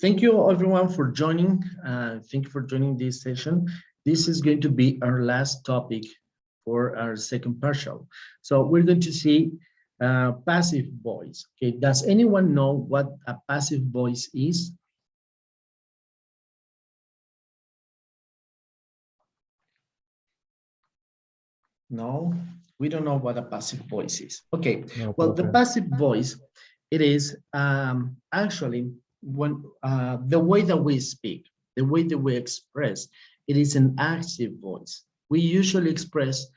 Thank you everyone for joining. Thank you for joining this session. This is going to be our last topic for our second partial. So we're going to see passive voice. Okay, does anyone know what a passive voice is? No, we don't know what a passive voice is. Okay, No, well, the profe. passive voice, it is actually when the way that we speak, the way that we express, it is an active voice. We usually express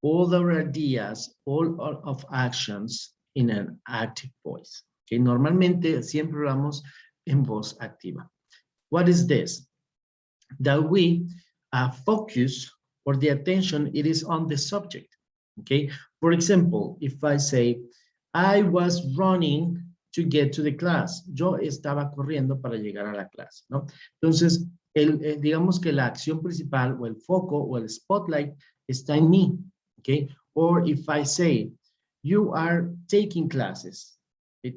all our ideas, all of actions in an active voice. Okay, normalmente siempre hablamos en voz activa. What is this? That we focus or the attention, it is on the subject. Okay, for example, if I say, I was running to get to the class. Yo estaba corriendo para llegar a la clase, ¿no? Entonces, digamos que la acción principal o el foco o el spotlight está en mí, okay? Or if I say, you are taking classes,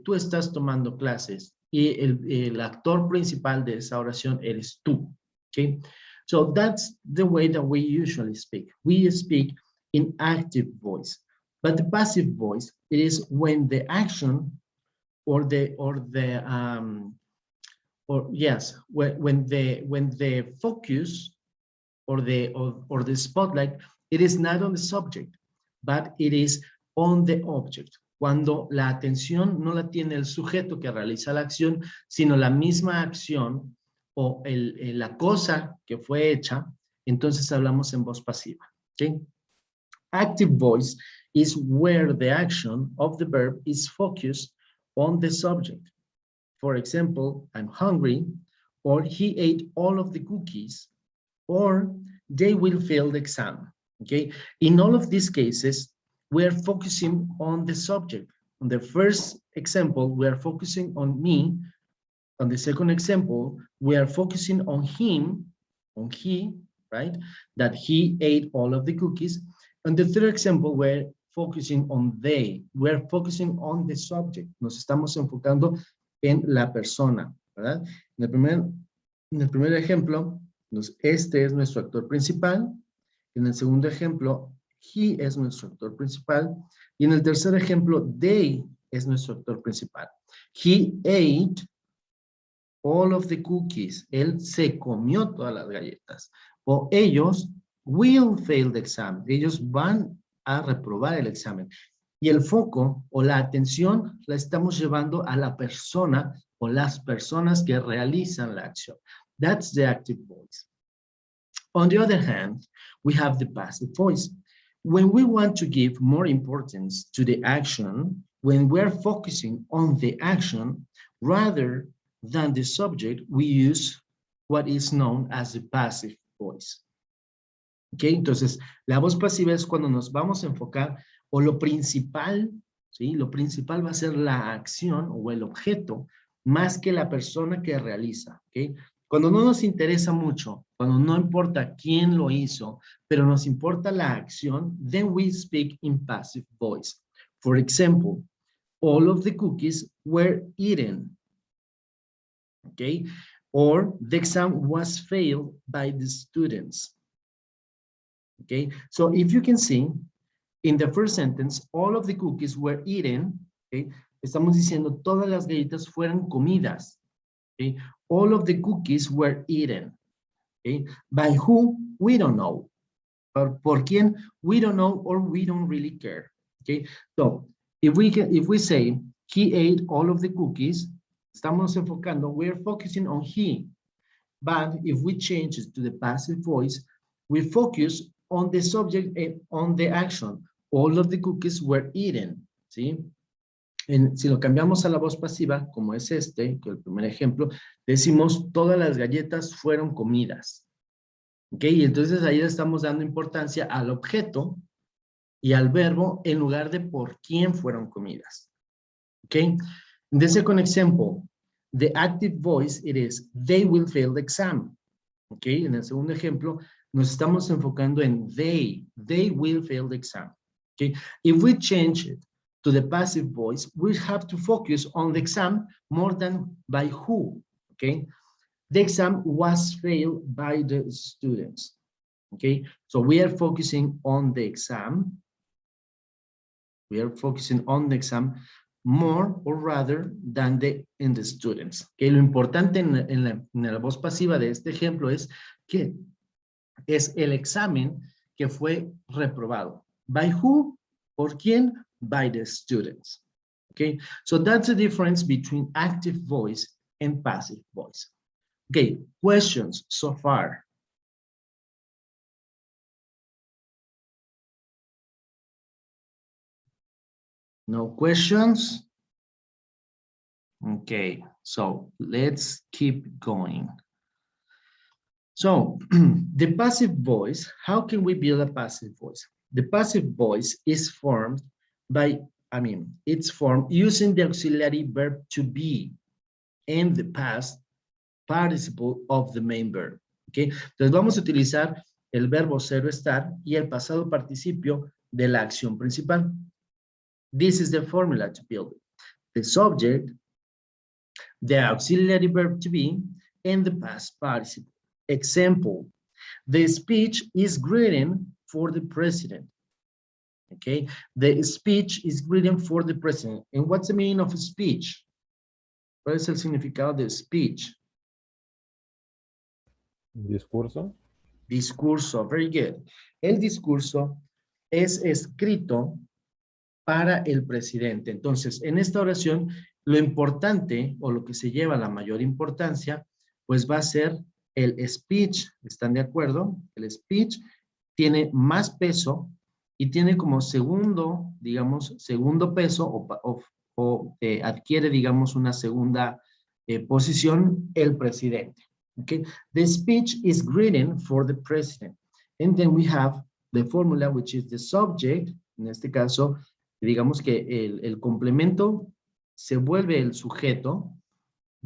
tú estás tomando clases y el actor principal de esa oración eres tú, okay? So that's the way that we usually speak. We speak in active voice, but the passive voice, it is when the action when the focus or the spotlight, it is not on the subject, but it is on the object. Cuando la atención no la tiene el sujeto que realiza la acción, sino la misma acción o la cosa que fue hecha, entonces hablamos en voz pasiva. Okay? Active voice is where the action of the verb is focused on the subject. For example, I'm hungry, or he ate all of the cookies, or they will fail the exam. Okay, in all of these cases, we are focusing on the subject. On the first example, we are focusing on me. On the second example, we are focusing on him, on he, right? That he ate all of the cookies. On the third example, we're focusing on they. We're focusing on the subject. Nos estamos enfocando en la persona, ¿verdad? En el primer ejemplo, este es nuestro actor principal. En el segundo ejemplo, he es nuestro actor principal. Y en el tercer ejemplo, they es nuestro actor principal. He ate all of the cookies. Él se comió todas las galletas. O ellos will fail the exam. Ellos van a reprobar el examen. Y el foco o la atención la estamos llevando a la persona o las personas que realizan la acción. That's the active voice. On the other hand, we have the passive voice. When we want to give more importance to the action, when we're focusing on the action rather than the subject, we use what is known as the passive voice. Okay, entonces, la voz pasiva es cuando nos vamos a enfocar o lo principal, ¿sí? Lo principal va a ser la acción o el objeto más que la persona que realiza, ¿ok? Cuando no nos interesa mucho, cuando no importa quién lo hizo, pero nos importa la acción, then we speak in passive voice. For example, all of the cookies were eaten, okay? Or the exam was failed by the students. Okay, so if you can see, in the first sentence, all of the cookies were eaten, okay? Estamos diciendo todas las galletas fueron comidas, okay? All of the cookies were eaten, okay? By who? We don't know. Por quién? We don't know or we don't really care, okay? So, if we say, he ate all of the cookies, estamos enfocando, we're focusing on he. But if we change it to the passive voice, we focus on the subject and on the action. All of the cookies were eaten, ¿sí? Si lo cambiamos a la voz pasiva, como es este, que el primer ejemplo, decimos, todas las galletas fueron comidas. ¿Ok? Y entonces ahí le estamos dando importancia al objeto y al verbo en lugar de por quién fueron comidas. ¿Ok? In the second example, the active voice, it is, they will fail the exam. ¿Ok? En el segundo ejemplo, nos estamos enfocando en they will fail the exam. Okay, if we change it to the passive voice, we have to focus on the exam more than by who. Ok, Okay. The exam was failed by the students. Okay, so we are focusing on the exam. We are focusing on the exam more or rather than in the students. Okay, lo importante en la voz pasiva de este ejemplo es que es el examen que fue reprobado. By who? ¿Por quién? By the students. Okay, so that's the difference between active voice and passive voice. Okay, questions so far? No questions? Okay, so let's keep going. So the passive voice, how can we build a passive voice? The passive voice is formed by, it's formed using the auxiliary verb to be and the past participle of the main verb. Okay, entonces vamos a utilizar el verbo ser o estar y el pasado participio de la acción principal. This is the formula to build it. The subject, the auxiliary verb to be, and the past participle. Example, the speech is written for the president. Okay, the speech is written for the president. And what's the meaning of a speech? ¿Cuál es el significado de speech? Discurso. Discurso, very good. El discurso es escrito para el presidente. Entonces, en esta oración, lo importante o lo que se lleva la mayor importancia, pues va a ser el speech. ¿Están de acuerdo? El speech tiene más peso y tiene como segundo, digamos, segundo peso o adquiere, digamos, una segunda posición el presidente. Okay, the speech is written for the president. And then we have the formula, which is the subject. En este caso, digamos que el complemento se vuelve el sujeto.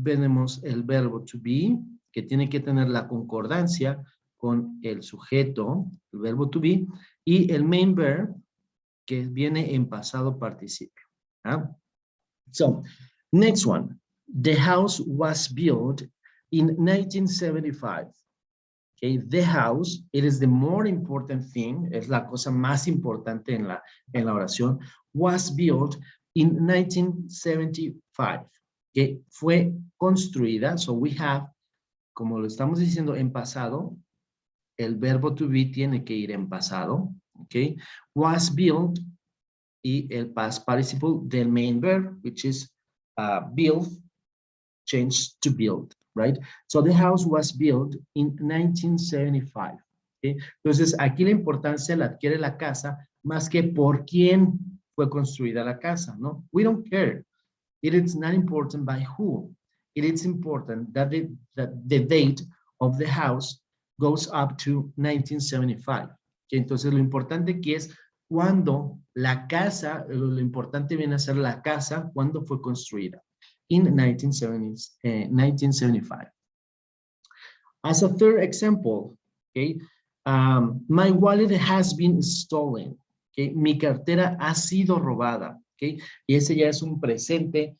Tenemos el verbo to be, que tiene que tener la concordancia con el sujeto, el verbo to be, y el main verb, que viene en pasado participio. ¿Ah? So, next one. The house was built in 1975. Okay, the house, it is the more important thing, es la cosa más importante en la oración, was built in 1975. Que fue construida, so we have, como lo estamos diciendo en pasado, el verbo to be tiene que ir en pasado, okay, was built, y el past participle del main verb, which is build, changed to build, right? So the house was built in 1975. Okay? Entonces, aquí la importancia la adquiere la casa más que por quién fue construida la casa, ¿no? We don't care. It is not important by who. It is important that the date of the house goes up to 1975. Okay? Entonces, lo importante aquí es cuando la casa, lo importante viene a ser la casa, cuando fue construida. In 1975. As a third example, okay, my wallet has been stolen. Okay, mi cartera ha sido robada. Okay, y ese ya es un presente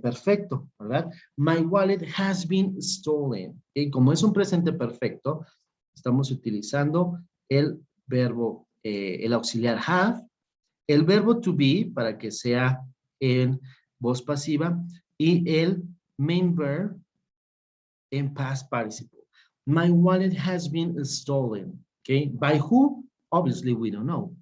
perfecto, ¿verdad? My wallet has been stolen. Okay, como es un presente perfecto, estamos utilizando el verbo, el auxiliar have, el verbo to be para que sea en voz pasiva, y el main verb en past participle. My wallet has been stolen. Okay. By who? Obviously we don't know.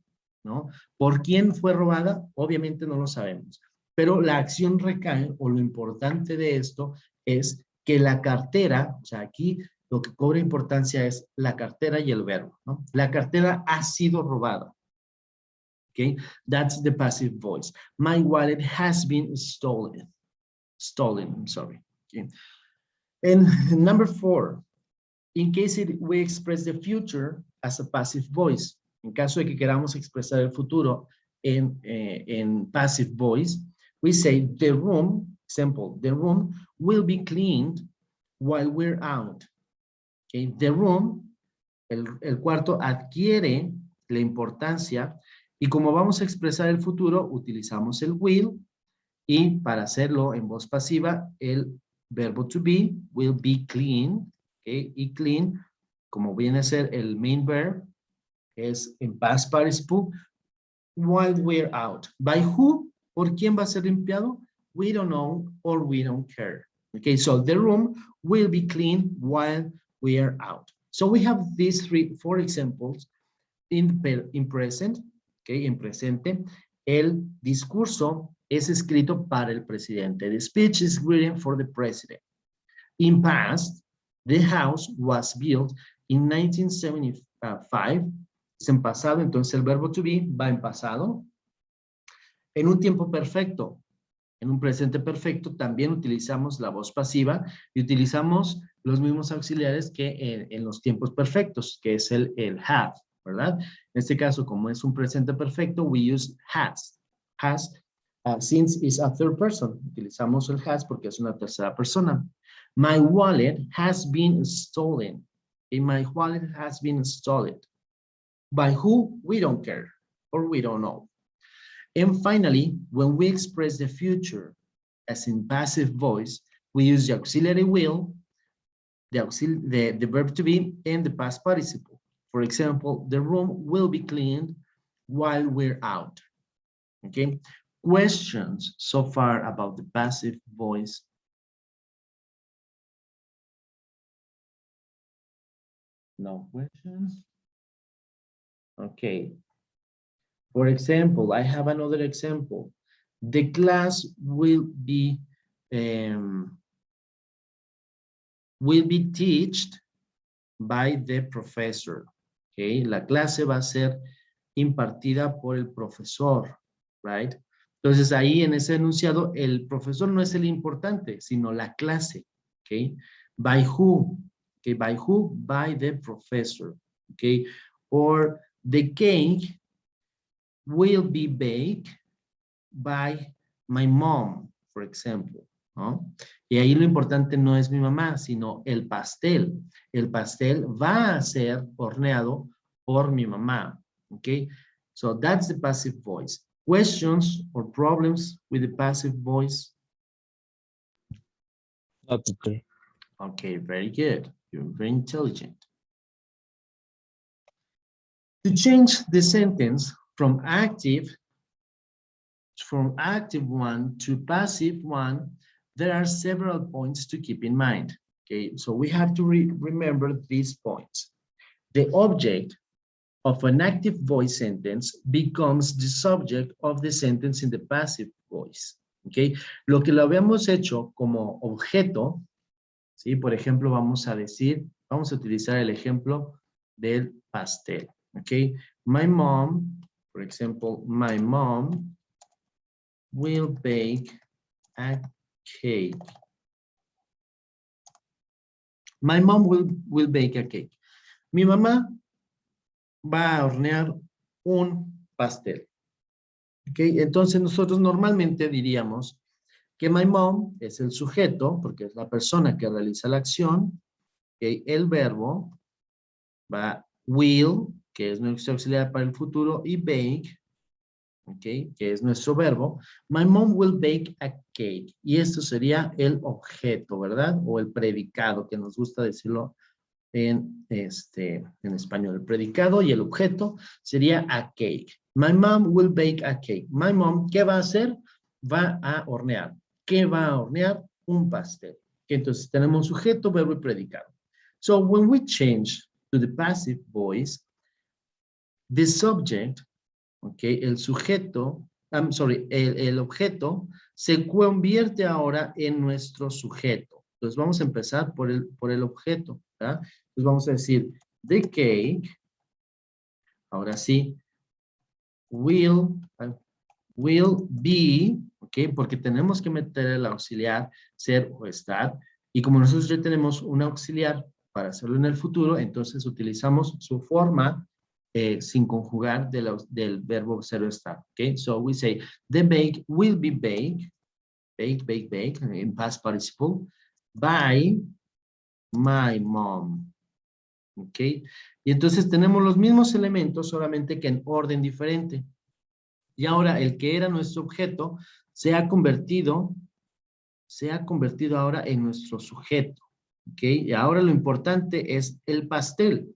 ¿No? ¿Por quién fue robada? Obviamente no lo sabemos. Pero la acción recae, o lo importante de esto es que la cartera, o sea, aquí lo que cobra importancia es la cartera y el verbo, ¿no? La cartera ha sido robada. Okay, that's the passive voice. My wallet has been stolen. Stolen, I'm sorry. Okay. And number 4, in case we express the future as a passive voice, en caso de que queramos expresar el futuro en passive voice, we say the room, example, the room will be cleaned while we're out. Okay. The room, el cuarto adquiere la importancia, y como vamos a expresar el futuro, utilizamos el will, y para hacerlo en voz pasiva, el verbo to be will be clean, okay, y clean, como viene a ser el main verb, es en past participle, while we're out. By who? ¿Por quién va a ser limpiado? We don't know or we don't care. Okay, so the room will be clean while we are out. So we have these four examples in present, okay, en presente. El discurso es escrito para el presidente. The speech is written for the president. In past, the house was built in 1975. Es en pasado, entonces el verbo to be va en pasado. En un tiempo perfecto, en un presente perfecto, también utilizamos la voz pasiva y utilizamos los mismos auxiliares que en los tiempos perfectos, que es el have, ¿verdad? En este caso, como es un presente perfecto, we use has. Has, since is a third person. Utilizamos el has porque es una tercera persona. My wallet has been stolen. Okay, my wallet has been stolen. By who? We don't care, or we don't know. And finally, when we express the future as in passive voice, we use the auxiliary will, the verb to be, and the past participle. For example, the room will be cleaned while we're out. Okay? Questions so far about the passive voice? No questions? Okay. For example, I have another example. The class will be taught by the professor. Okay, la clase va a ser impartida por el profesor, right? Entonces ahí en ese enunciado el profesor no es el importante, sino la clase. Okay, by who? Okay, by who? By the professor. Okay, or the cake will be baked by my mom, for example, ¿no? Y ahí lo importante no es mi mamá, sino el pastel. El pastel va a ser horneado por mi mamá, okay? So that's the passive voice. Questions or problems with the passive voice? Okay. Okay, very good. You're very intelligent. To change the sentence from active one to passive one, there are several points to keep in mind. Okay, so we have to remember these points. The object of an active voice sentence becomes the subject of the sentence in the passive voice. Okay, lo que lo habíamos hecho como objeto, ¿sí? Por ejemplo, vamos a utilizar el ejemplo del pastel. Okay, my mom, for example, my mom will bake a cake. My mom will bake a cake. Mi mamá va a hornear un pastel. Okay, entonces nosotros normalmente diríamos que my mom es el sujeto, porque es la persona que realiza la acción. Okay, el verbo va will, que es nuestro auxiliar para el futuro, y bake, okay, que es nuestro verbo. My mom will bake a cake. Y esto sería el objeto, ¿verdad? O el predicado, que nos gusta decirlo en español. El predicado y el objeto sería a cake. My mom will bake a cake. My mom, ¿qué va a hacer? Va a hornear. ¿Qué va a hornear? Un pastel. Entonces tenemos sujeto, verbo y predicado. So when we change to the passive voice, the subject, okay, el sujeto, el objeto se convierte ahora en nuestro sujeto. Entonces vamos a empezar por el objeto, ¿verdad? Entonces vamos a decir, the cake, ahora sí, will be, ok, porque tenemos que meter el auxiliar ser o estar, y como nosotros ya tenemos un auxiliar para hacerlo en el futuro, entonces utilizamos su forma sin conjugar del verbo ser o estar, ok, so we say, the bake will be baked, bake, in past participle, by my mom. ¿Ok? Y entonces tenemos los mismos elementos, solamente que en orden diferente. Y ahora el que era nuestro objeto se ha convertido se ha convertido ahora en nuestro sujeto. ¿Ok? Y ahora lo importante es el pastel.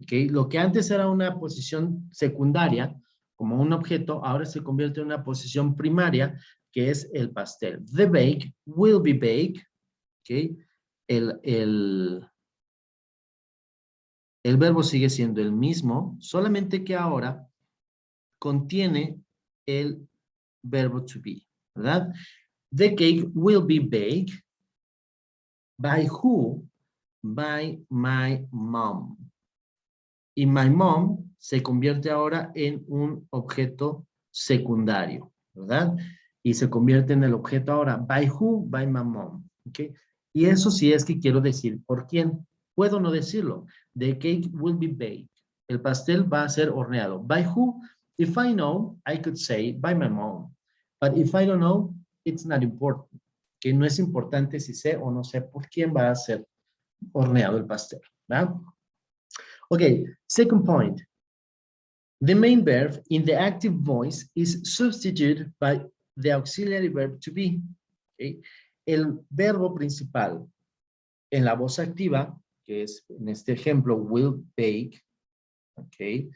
¿Ok? Lo que antes era una posición secundaria, como un objeto, ahora se convierte en una posición primaria, que es el pastel. The bake will be baked. ¿Ok? El verbo sigue siendo el mismo, solamente que ahora contiene el verbo to be, ¿verdad? The cake will be baked. By who? By my mom. Y my mom se convierte ahora en un objeto secundario, ¿verdad? Y se convierte en el objeto ahora. By who? By my mom. ¿Ok? Y eso sí es que quiero decir por quién. Puedo no decirlo. The cake will be baked. El pastel va a ser horneado. By who? If I know, I could say by my mom. But if I don't know, it's not important. Que no es importante si sé o no sé por quién va a ser horneado el pastel, ¿verdad? Okay, second point. The main verb in the active voice is substituted by the auxiliary verb to be. Okay? El verbo principal en la voz activa, que es en este ejemplo will bake, okay,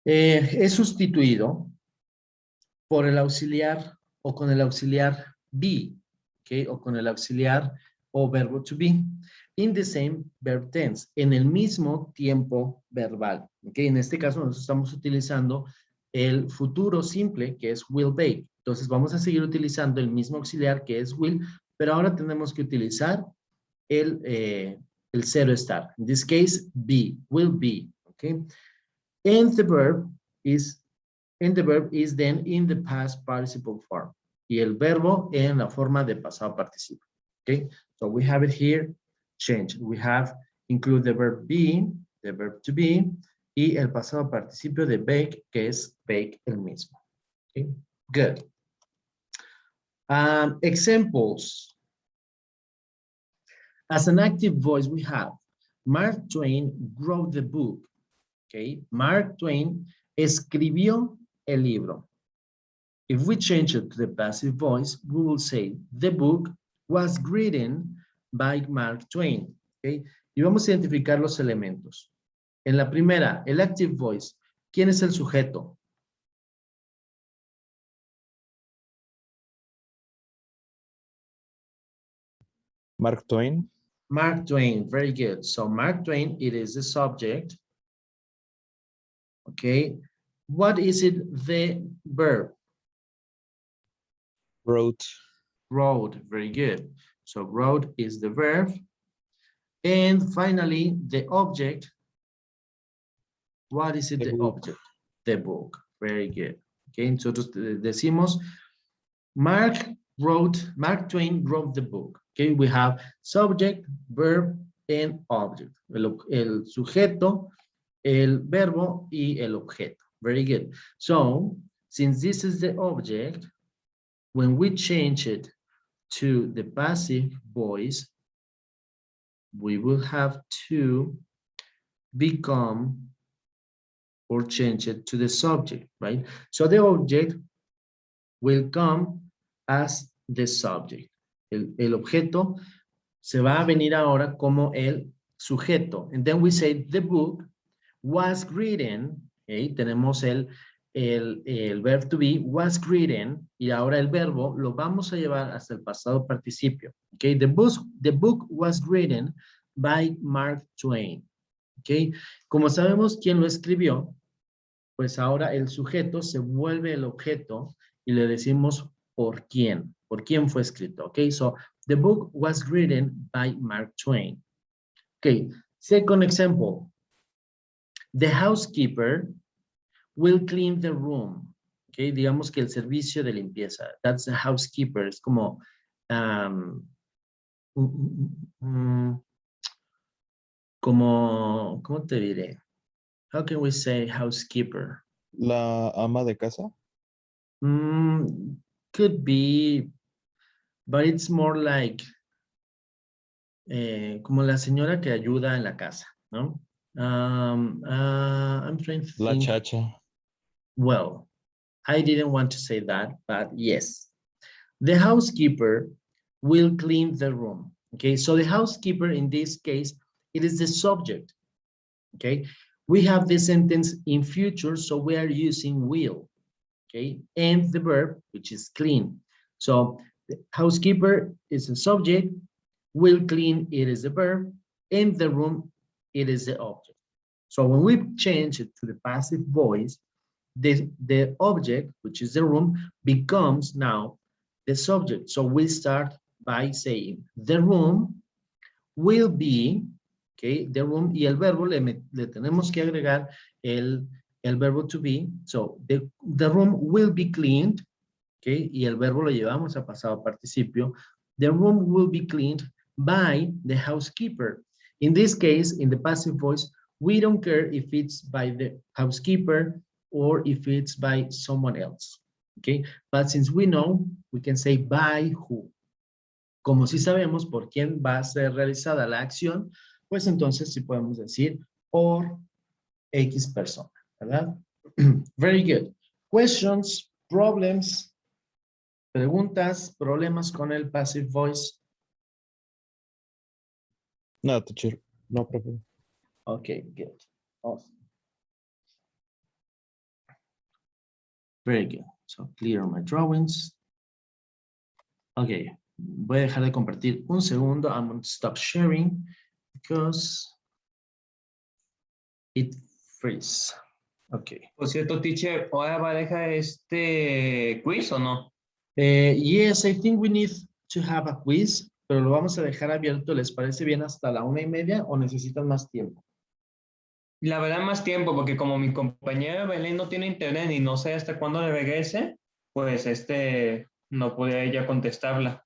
es sustituido por el auxiliar o con el auxiliar be, okay, o con el auxiliar o verbo to be. In the same verb tense, en el mismo tiempo verbal. Okay, en este caso nosotros estamos utilizando el futuro simple, que es will bake. Entonces vamos a seguir utilizando el mismo auxiliar, que es will, pero ahora tenemos que utilizar el zero estar. In this case, be, will be. Okay, and the verb is then in the past participle form. Y el verbo en la forma de pasado participio. Okay, so we have it here. Change. We have include the verb be, the verb to be, y el pasado participio de bake, que es bake el mismo. Okay, good. Examples. As an active voice, we have Mark Twain wrote the book. Okay, Mark Twain escribió el libro. If we change it to the passive voice, we will say, the book was written by Mark Twain. Okay? Y vamos a identificar los elementos. En la primera, el active voice. ¿Quién es el sujeto? Mark Twain. Mark Twain, very good. So Mark Twain, it is the subject. Okay. What is it, the verb? Wrote. Wrote, very good. So wrote is the verb. And finally, the object. What is it, the object? The book, very good. Okay, nosotros decimos, Mark Twain wrote the book. Okay, we have subject, verb, and object. El sujeto, el verbo, y el objeto. Very good. So, since this is the object, when we change it to the passive voice, we will have to become or change it to the subject, right? So the object will come as the subject. El objeto se va a venir ahora como el sujeto. And then we say the book was written, okay? Tenemos el verb to be, was written, y ahora el verbo lo vamos a llevar hasta el pasado participio. Okay? The book was written by Mark Twain. Okay? Como sabemos quién lo escribió, pues ahora el sujeto se vuelve el objeto y le decimos por quién fue escrito. Okay, so the book was written by Mark Twain. Okay, second example. The housekeeper will clean the room. Okay, digamos que el servicio de limpieza. That's the housekeeper. Es como como, ¿cómo te diré? How can we say housekeeper? La ama de casa. Could be, but it's more like como la señora que ayuda en la casa, ¿no? I'm trying to La think. chacha. Well, I didn't want to say that, but yes. The housekeeper will clean the room. Okay, so the housekeeper in this case, it is the subject. Okay, we have the sentence in future, so we are using will. Okay, and the verb, which is clean. So the housekeeper is the subject, will clean, it is the verb, and the room, it is the object. So when we change it to the passive voice, the object, which is the room, becomes now the subject. So we start by saying the room will be, okay, the room, y el verbo le tenemos que agregar el verbo to be. So the room will be cleaned, okay, y el verbo lo llevamos a pasado participio. The room will be cleaned by the housekeeper. In this case, in the passive voice, we don't care if it's by the housekeeper or if it's by someone else, okay? But since we know, we can say by who. Como si sabemos por quién va a ser realizada la acción, pues entonces sí podemos decir por X persona, ¿verdad? Very good. Questions, problems, preguntas, problemas con el passive voice. No, teacher. No problem. Okay, good. Awesome. Very good. So clear my drawings. Okay, voy a dejar de compartir un segundo. I'm going to stop sharing because it freezes. Okay. Por cierto, teacher, ¿ahora va a dejar este quiz o no? Yes, I think we need to have a quiz, pero lo vamos a dejar abierto. ¿Les parece bien hasta la 1:30 o necesitan más tiempo? La verdad, más tiempo, porque como mi compañera Belén no tiene internet y no sé hasta cuándo le regrese, pues no podía ella contestarla.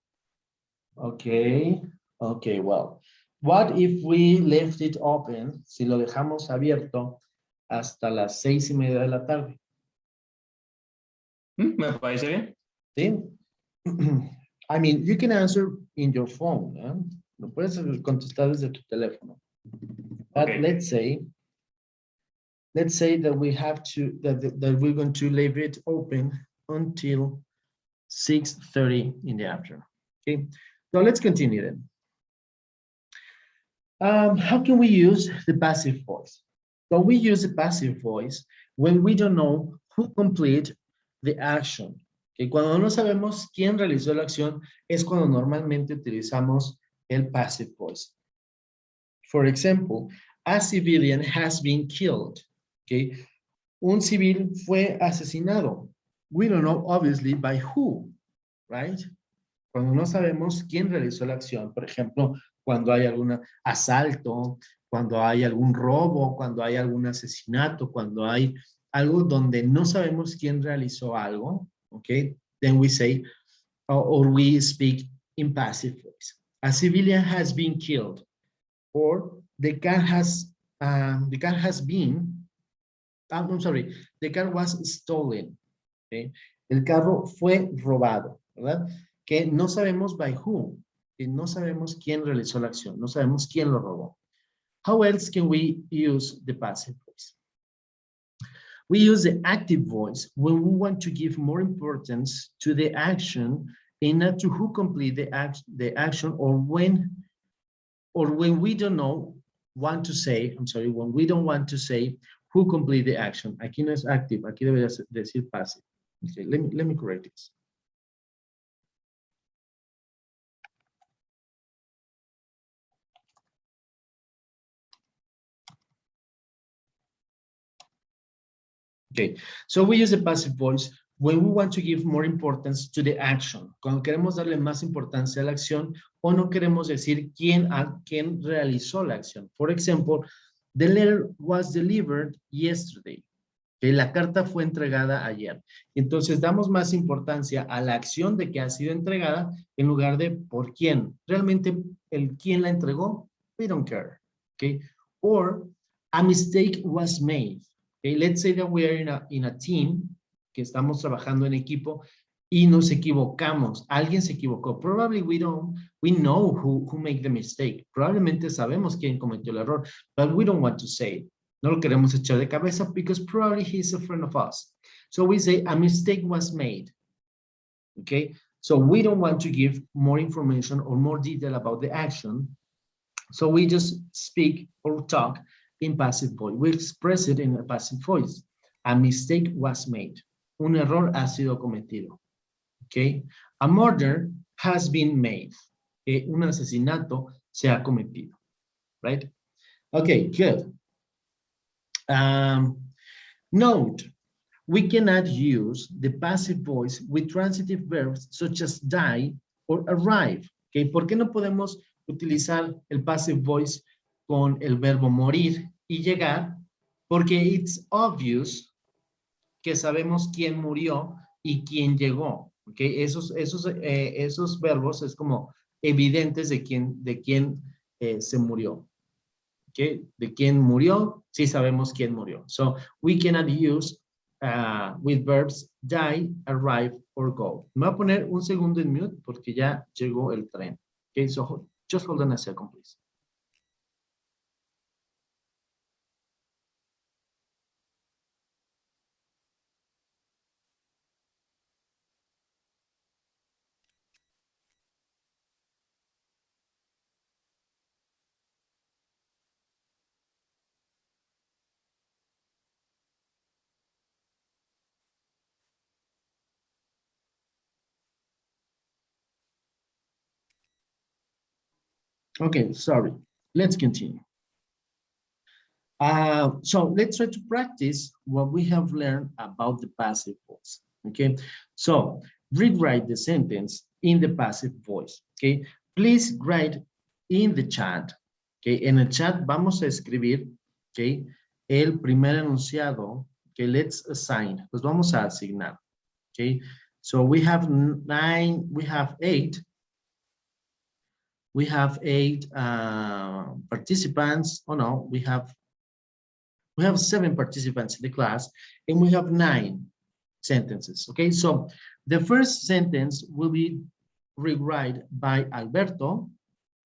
Okay, okay, well, what if we left it open, si lo dejamos abierto hasta las 6:30 de la tarde? Me parece bien. ¿Sí? I mean, you can answer in your phone, ¿eh? Lo puedes contestar desde tu teléfono. But Okay. let's say that we have to, that we're going to leave it open until 6:30 in the afternoon. Okay, so let's continue then. How can we use the passive voice? So we use the passive voice when we don't know who completed the action. Okay, cuando no sabemos quién realizó la acción es cuando normalmente utilizamos el passive voice. For example, a civilian has been killed. Okay, un civil fue asesinado. We don't know obviously by who, right? Cuando no sabemos quién realizó la acción, por ejemplo, cuando hay algún asalto, cuando hay algún robo, cuando hay algún asesinato, cuando hay algo donde no sabemos quién realizó algo, okay, then we say, or we speak in passive voice. A civilian has been killed, or the car has been, I'm sorry, the car was stolen, okay? El carro fue robado, ¿verdad? Que no sabemos by who, que no sabemos quién realizó la acción, no sabemos quién lo robó. How else can we use the passive voice? We use the active voice when we want to give more importance to the action and not to who complete the action, or when we don't know want to say, I'm sorry, when we don't want to say who complete the action. Aquí no es active, aquí debería decir passive. Okay, let me correct this. Okay, so we use the passive voice when we want to give more importance to the action. Cuando queremos darle más importancia a la acción o no queremos decir quién realizó la acción. For example, the letter was delivered yesterday. Okay, la carta fue entregada ayer. Entonces damos más importancia a la acción de que ha sido entregada en lugar de por quién. Realmente el quién la entregó, we don't care. Okay, or a mistake was made. Okay, let's say that we are in a team, que estamos trabajando en equipo y nos equivocamos. Alguien se equivocó. Probably we know who made the mistake. Probablemente sabemos quién cometió el error, but we don't want to say it. No lo queremos echar de cabeza because probably he's a friend of us. So we say a mistake was made. Okay, So we don't want to give more information or more detail about the action. So we just speak or talk in passive voice. We express it in a passive voice. A mistake was made. Un error ha sido cometido. Okay. A murder has been made. Un asesinato se ha cometido. Right? Okay, good. Note, we cannot use the passive voice with transitive verbs such as die or arrive. Okay, ¿por qué no podemos utilizar el passive voice con el verbo morir y llegar? Porque it's obvious que sabemos quién murió y quién llegó. Okay, esos verbos es como evidentes de quién se murió. Okay, de quién murió, sí sabemos quién murió. So we cannot use with verbs die, arrive, or go. Me voy a poner un segundo en mute porque ya llegó el tren. Okay, so just hold on a second, please. Okay, sorry. Let's continue. So let's try to practice what we have learned about the passive voice. Okay, so rewrite the sentence in the passive voice. Okay, please write in the chat. Okay, en el chat vamos a escribir, okay, el primer enunciado. Okay, let's assign. Pues vamos a asignar. Okay, so we have 9, we have 8. We have 8 participants. Oh no, we have 7 participants in the class, and we have 9 sentences. Okay, so the first sentence will be rewrite by Alberto.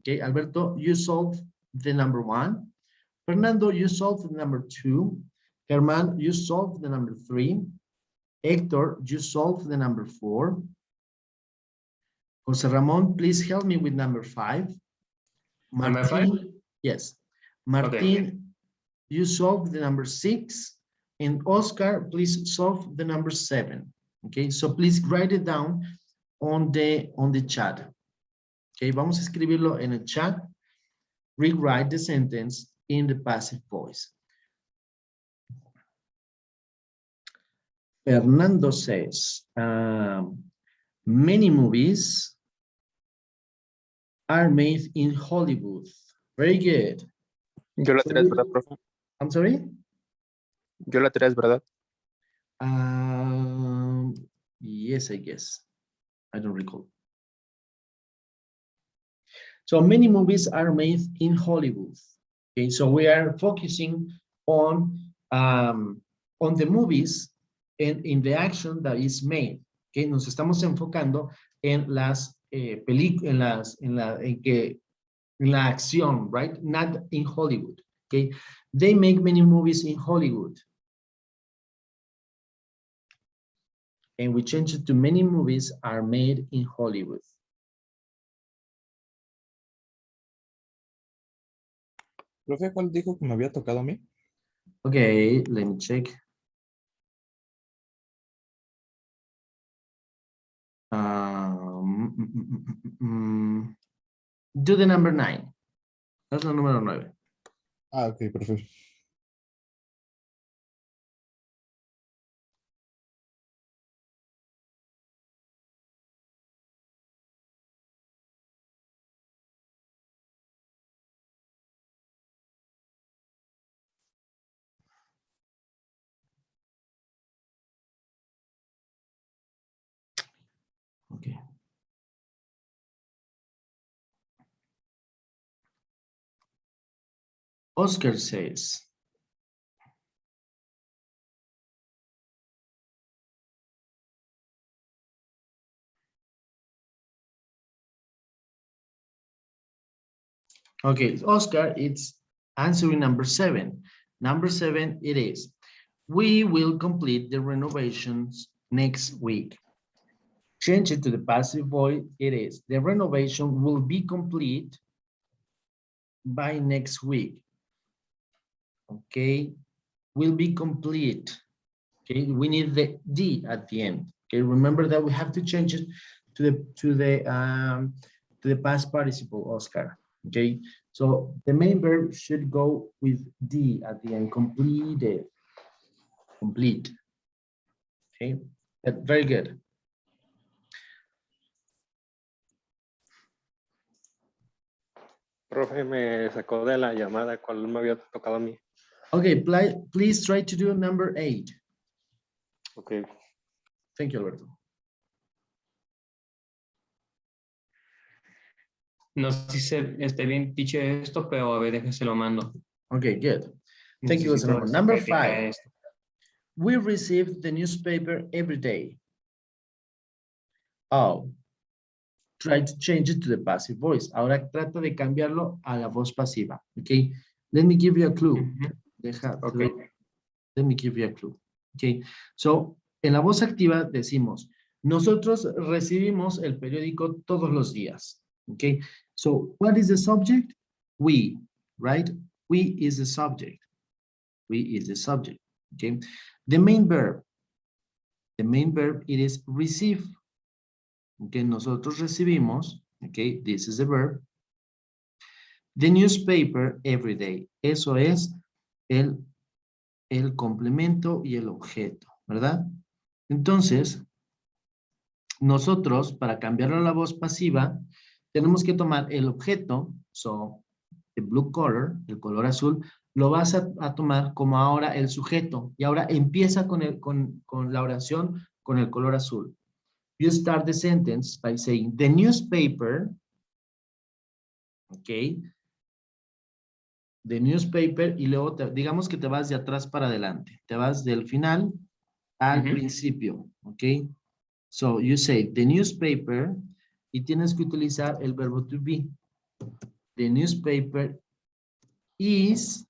Okay, Alberto, you solve the number 1. Fernando, you solve the number 2. Germán, you solve the number 3. Hector, you solve the number 4. Jose Ramon, please help me with number 5. Martin, Number 5? Yes. Martin, okay. You solve the number 6. And Oscar, please solve the number 7. Okay, so please write it down on the chat. Okay, vamos a escribirlo en el chat. Rewrite the sentence in the passive voice. Fernando says, many movies are made in Hollywood. Very good. Yo la tiré, ¿verdad, profe? I'm sorry? Yo la tiré, ¿verdad? Yes, I guess. I don't recall. So many movies are made in Hollywood. Okay, so we are focusing on the movies and in the action that is made. Okay, nos estamos enfocando en las películas, en la acción, right? Not in Hollywood. Okay, they make many movies in Hollywood. And we change it to many movies are made in Hollywood. Profe, ¿cuál dijo que me había tocado a mí? Okay, let me check. Do the number 9. That's the número 9. Ah, ok, perfecto. Okay. Oscar says, okay, Oscar, it's answering number 7. Number 7 it is. We will complete the renovations next week. change it to the passive voice, it is, the renovation will be complete by next week. Okay, will be complete. Okay, we need the D at the end. Okay, remember that we have to change it to the past participle, Oscar. Okay, so the main verb should go with D at the end, completed, complete. Okay, but very good. Profe, me sacó de la llamada cuál me había tocado a mí. Okay, please try to do number 8. Ok. Thank you, Alberto. No sé si esté bien dicho esto, pero a ver, déjese lo mando. Okay, good. Thank you, Jose Necesito Ramon. Number practicar 5. esto. We receive the newspaper every day. Oh, try to change it to the passive voice. Ahora trata de cambiarlo a la voz pasiva. Okay, let me give you a clue. Okay. Let me give you a clue. Okay, so en la voz activa decimos, nosotros recibimos el periódico todos los días. Okay, so what is the subject? We, right? We is the subject. We is the subject. Okay, the main verb it is receive. Okay, nosotros recibimos. Okay, this is the verb. The newspaper every day. Eso es el complemento y el objeto, ¿verdad? Entonces, nosotros, para cambiarlo a la voz pasiva, tenemos que tomar el objeto, so, the blue color, el color azul, lo vas a tomar como ahora el sujeto, y ahora empieza con la oración con el color azul. You start the sentence by saying, the newspaper, okay, the newspaper, y luego digamos que te vas de atrás para adelante, te vas del final al principio, ok. So you say the newspaper y tienes que utilizar el verbo to be. The newspaper is,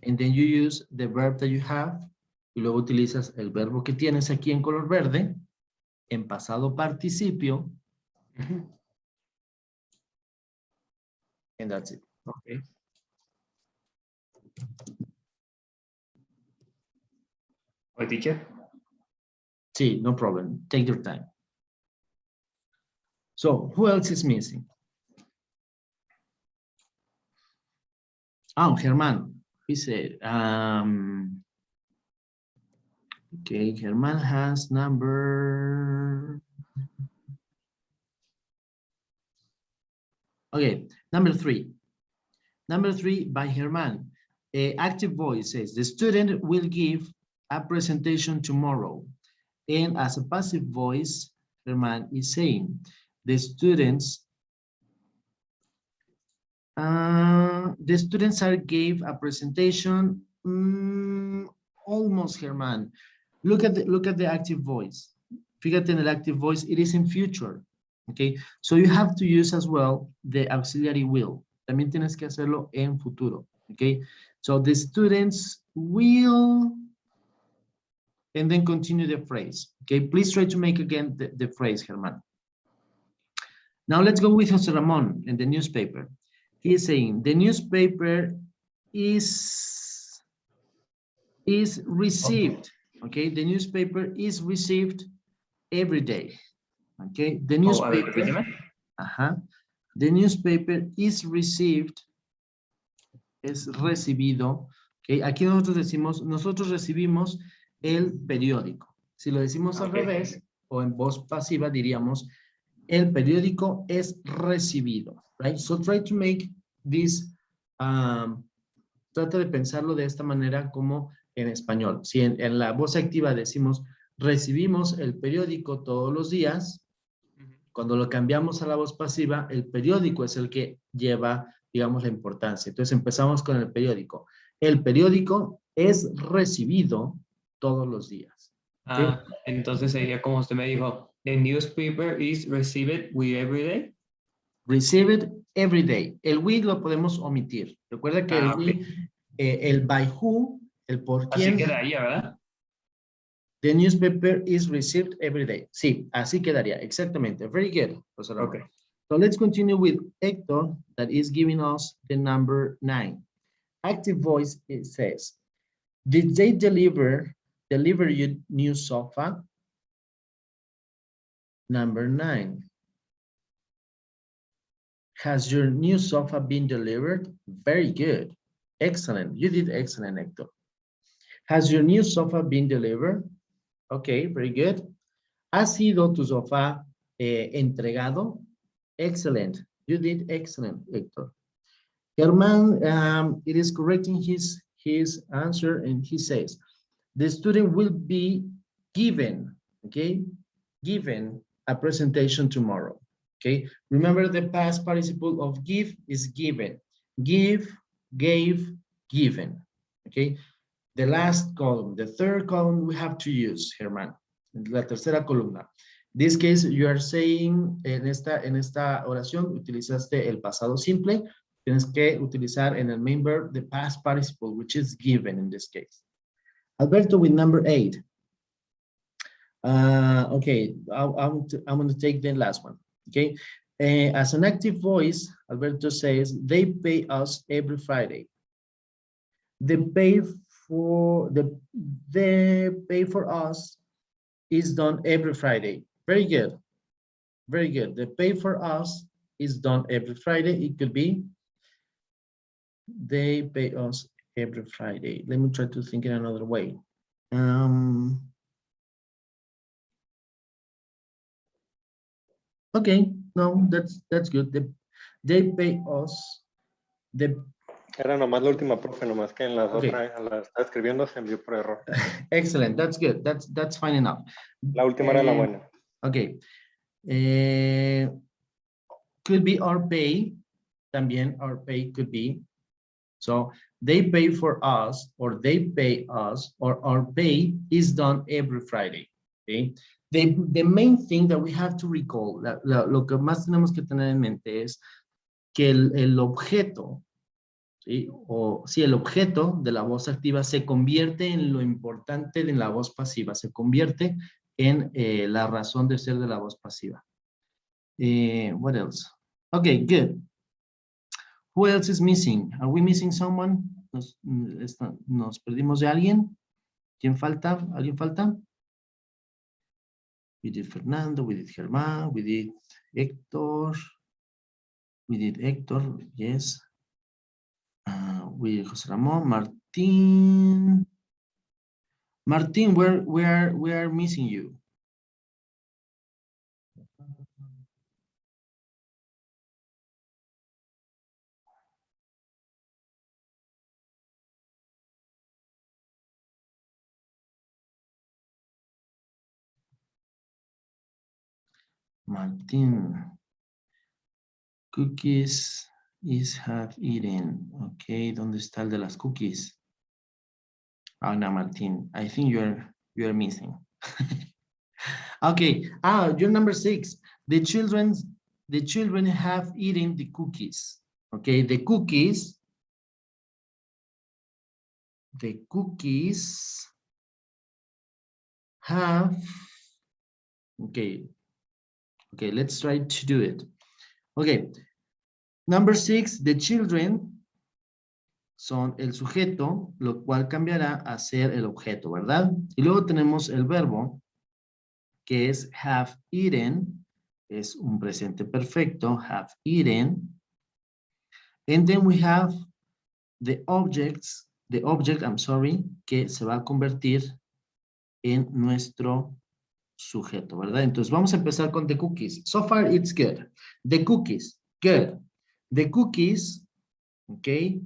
and then you use the verb that you have y luego utilizas el verbo que tienes aquí en color verde en pasado participio. And that's it. Okay. Oye, teacher. Sí, no problem. Take your time. So, who else is missing? Oh, Germán. He said, okay, Germán has number. Okay, number 3. Number 3 by Germán. Active voice says, the student will give a presentation tomorrow. And as a passive voice, Germán is saying, the students are gave a presentation, almost, Germán. Look at the active voice. Fíjate en el active voice, it is in future. Okay, so you have to use as well the auxiliary will. También tienes que hacerlo en futuro. Okay, so the students will, and then continue the phrase. Okay, please try to make again the phrase, Germán. Now let's go with Jose Ramon in the newspaper. He is saying the newspaper is received. Okay, the newspaper is received every day. Okay, the newspaper. The newspaper is received. Es recibido. Okay, aquí nosotros recibimos el periódico. Si lo decimos al revés o en voz pasiva diríamos el periódico es recibido. Right? So try to make this. Trata de pensarlo de esta manera como en español. Si en la voz activa decimos recibimos el periódico todos los días, cuando lo cambiamos a la voz pasiva, el periódico es el que lleva, digamos, la importancia. Entonces empezamos con el periódico. El periódico es recibido todos los días. ¿Okay? Entonces sería como usted me dijo, the newspaper is received with every day. Received every day. El with lo podemos omitir. Recuerda que el by who, el por quién. Así quedaría, ¿verdad? The newspaper is received every day. Sí, así quedaría, exactamente. Very good, José Ramón. Okay. So let's continue with Hector, that is giving us the number 9. Active voice, it says, did they deliver you new sofa? Number 9. Has your new sofa been delivered? Very good. Excellent. You did excellent, Hector. Has your new sofa been delivered? Okay, very good. ¿Ha sido tu sofá entregado? Excellent. You did excellent, Hector. Herman, it is correcting his answer, and he says, the student will be given, okay, given a presentation tomorrow, okay? Remember the past participle of give is given. Give, gave, given, okay? The last column, the third column we have to use, Herman, la tercera columna. This case, you are saying, en esta oración, utilizaste el pasado simple, tienes que utilizar en el main verb the past participle, which is given in this case. Alberto with number 8. Okay, I'm going to take the last one, okay? As an active voice, Alberto says, they pay us every Friday. They pay for us is done every Friday. Very good. Very good. The pay for us is done every Friday. It could be they pay us every Friday. Let me try to think in another way. Okay, no, that's good. They pay us Era nomás la última, profe, nomás que en las Okay. otras, la estaba escribiendo, se envió por error. Excellent, that's good. That's fine enough. La última era la buena. Okay. Could be our pay. También our pay could be. So they pay for us, or they pay us, or our pay is done every Friday. Okay. The main thing that we have to recall, lo que más tenemos que tener en mente es que el objeto, ¿sí? O si el objeto de la voz activa se convierte en lo importante de la voz pasiva, se convierte en la razón de ser de la voz pasiva. What else? Okay, good. Who else is missing? Are we missing someone? ¿Nos perdimos de alguien? ¿Quién falta? ¿Alguien falta? We did Fernando, we did Germán, we did Héctor. We did Héctor, yes. We did José Ramón, Martín. Martín, we are missing you. Martín. Cookies is have eaten. Okay, ¿dónde está el de las cookies? Oh, no, Martín. I think you're missing. Okay. You're number 6. The children have eaten the cookies. Okay, the cookies have. Okay, let's try to do it. Okay, number 6, the children son el sujeto, lo cual cambiará a ser el objeto, ¿verdad? Y luego tenemos el verbo, que es have eaten, es un presente perfecto, have eaten. And then we have the object, que se va a convertir en nuestro sujeto, ¿verdad? Entonces vamos a empezar con the cookies. So far it's good. The cookies, good. The cookies, okay,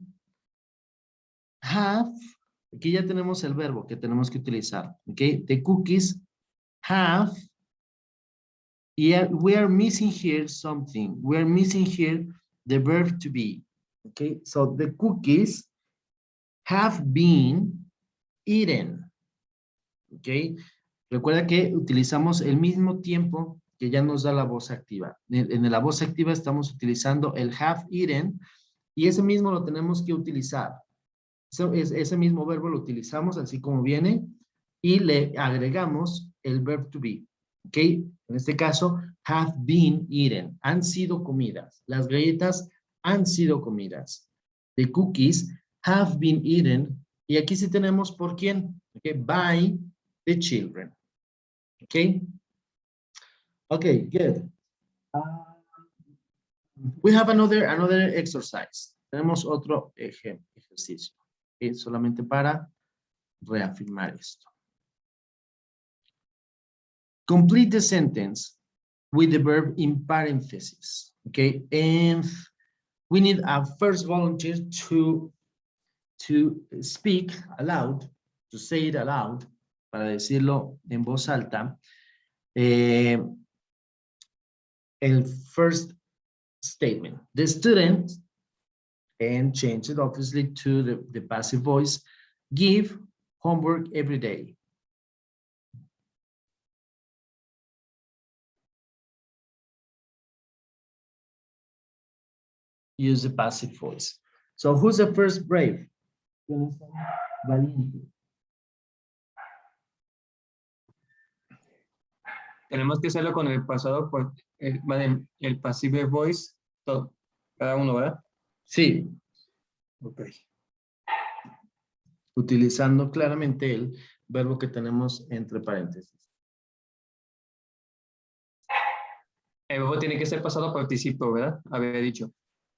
have, aquí ya tenemos el verbo que tenemos que utilizar, okay? The cookies have, yeah, we are missing here something. We are missing here the verb to be, okay? So the cookies have been eaten, okay? Recuerda que utilizamos el mismo tiempo que ya nos da la voz activa. En la voz activa estamos utilizando el have eaten y ese mismo lo tenemos que utilizar. Ese mismo verbo lo utilizamos así como viene y le agregamos el verb to be. ¿Ok? En este caso, have been eaten. Han sido comidas. Las galletas han sido comidas. The cookies have been eaten. Y aquí sí tenemos por quién. Okay, by the children. Okay. Okay, good. We have another exercise. Tenemos otro ejercicio. Okay, solamente para reafirmar esto. Complete the sentence with the verb in parentheses. Okay, and we need a first volunteer to speak aloud, to say it aloud, para decirlo en voz alta. El first statement. The student, and change it obviously to the passive voice, give homework every day. Use the passive voice. So who's the first brave? Valiente. Tenemos que hacerlo con el pasado, por el passive voice, todo, cada uno, ¿verdad? Sí, Ok. utilizando claramente el verbo que tenemos entre paréntesis. El verbo tiene que ser pasado participio, ¿verdad? Había dicho.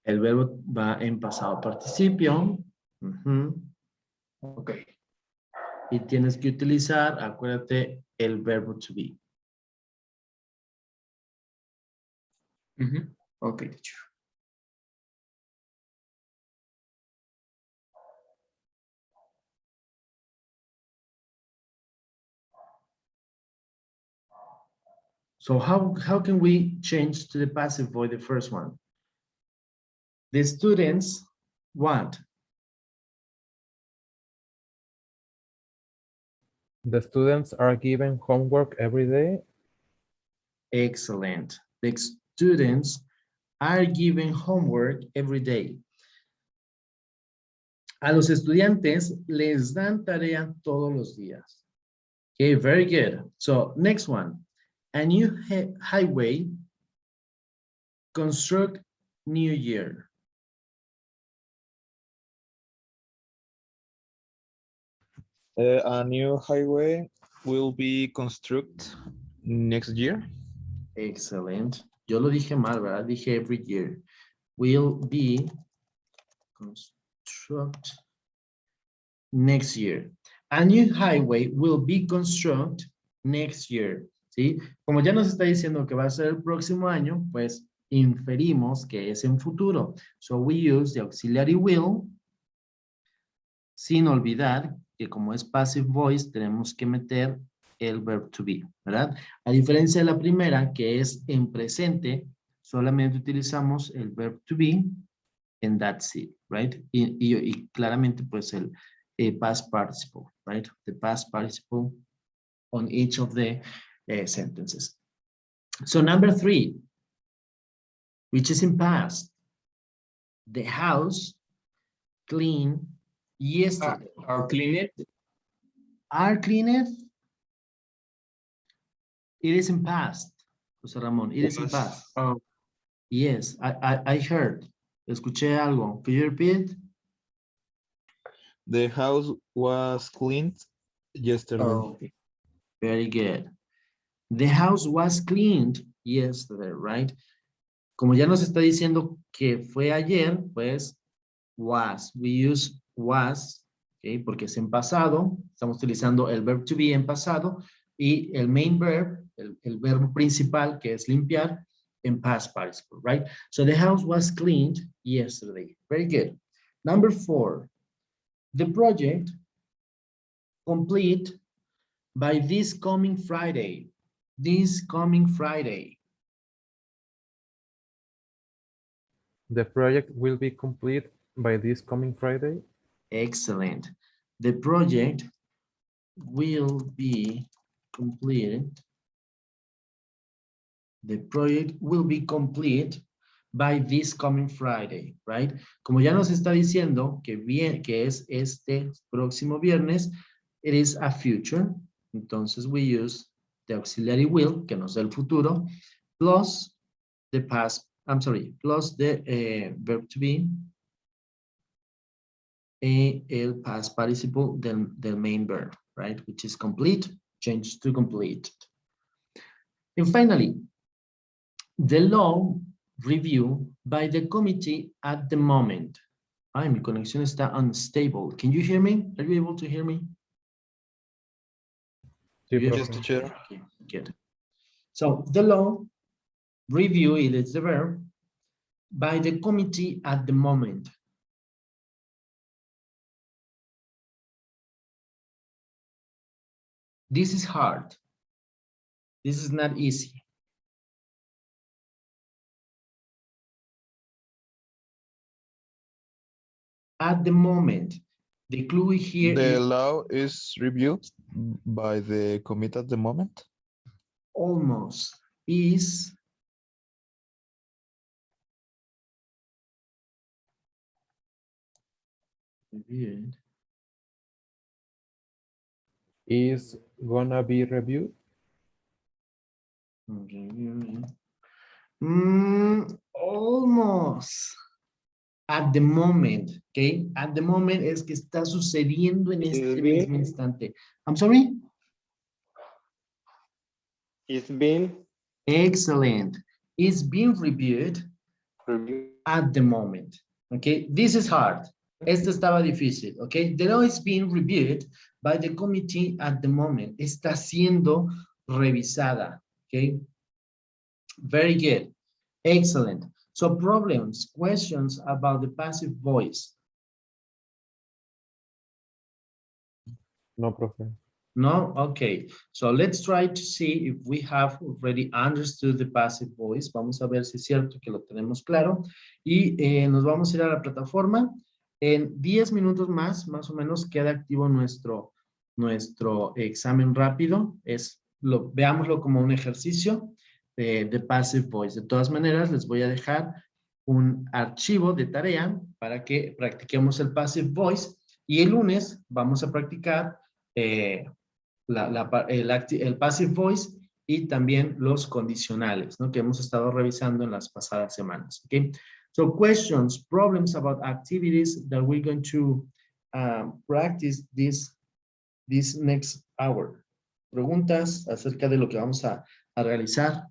El verbo va en pasado participio. Ok. Y tienes que utilizar, acuérdate, el verbo to be. Ok, dicho. So how can we change to the passive voice, the first one? The students want. The students are given homework every day. Excellent. The students are given homework every day. A los estudiantes les dan tarea todos los días. Okay, very good. So next one. A new highway construct New Year. A new highway will be constructed next year. Excellent. Yo lo dije mal, ¿verdad? Dije every year. Will be construct next year. A new highway will be constructed next year. ¿Sí? Como ya nos está diciendo que va a ser el próximo año, pues inferimos que es en futuro. So we use the auxiliary will, sin olvidar que como es passive voice, tenemos que meter el verb to be, ¿verdad? A diferencia de la primera, que es en presente, solamente utilizamos el verb to be and that's it, right? Y claramente, pues, el past participle, right? The past participle on each of the sentences. So number 3, which is in past, the house cleaned yesterday. Are cleaned. Are cleaned? It is in past, José Ramón. It is in past. Oh, Yes, I heard. Escuché algo. Could you repeat? The house was cleaned yesterday. oh. Very good. The house was cleaned yesterday, right? Como ya nos está diciendo que fue ayer, pues was. We use was, okay, porque es en pasado. Estamos utilizando el verb to be en pasado y el main verb, el verbo principal, que es limpiar, en past participle, right? So the house was cleaned yesterday. Very good. Number 4, the project complete by this coming Friday. This coming Friday. The project will be complete by this coming Friday. Excellent. The project will be completed. The project will be complete by this coming Friday, right? Como ya nos está diciendo que es este próximo viernes, it is a future, Entonces we use the auxiliary will, que nos da el futuro, plus the past, plus the verb to be, el past participle del main verb, right? Which is complete, change to complete. And finally, the law review by the committee at the moment. Ay, mi conexión está unstable. Can you hear me? Are you able to hear me? Sí, You- profe. teacher. Okay, good. So the law review, it is the verb, by the committee at the moment. This is hard. This is not easy. At the moment, the clue here The is law is reviewed by the committee at the moment. almost, is reviewed. Is gonna be reviewed. Almost. At the moment, okay? At the moment es que está sucediendo en este bien. mismo instante. I'm sorry? It's been Excellent. It's being reviewed reviewed. at the moment. Okay, this is hard. Este estaba difícil. Okay, the law is being reviewed by the committee at the moment. Está siendo revisada. Okay, very good. Excellent. So problems, questions about the passive voice. No, profe. No? Okay. So let's try to see if we have already understood the passive voice. Vamos a ver si es cierto que lo tenemos claro. Y nos vamos a ir a la plataforma. En 10 minutos más o menos, queda activo nuestro examen rápido. Veámoslo como un ejercicio de passive voice. De todas maneras, les voy a dejar un archivo de tarea para que practiquemos el passive voice. Y el lunes vamos a practicar el passive voice y también los condicionales, ¿no? Que hemos estado revisando en las pasadas semanas. Okay? So questions, problems about activities that we're going to practice this next hour. Preguntas acerca de lo que vamos a realizar.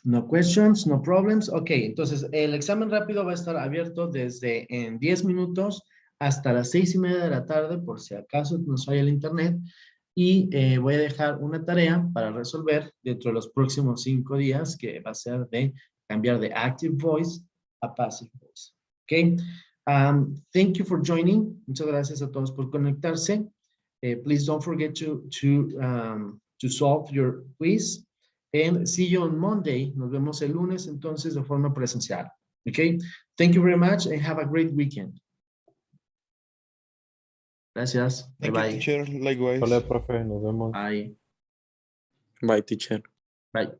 No questions, no problems. Ok, entonces el examen rápido va a estar abierto desde en 10 minutos hasta las 6:30 de la tarde, por si acaso nos falla el internet. Y voy a dejar una tarea para resolver dentro de los próximos 5 días, que va a ser de cambiar de active voice a passive voice. Ok, thank you for joining. Muchas gracias a todos por conectarse. Please don't forget to solve your quiz. And see you on Monday. Nos vemos el lunes entonces de forma presencial. Okay. Thank you very much and have a great weekend. Gracias. Bye Thank you, bye. teacher. Likewise. Hola, profe. Nos vemos. Bye. Bye, teacher. Bye.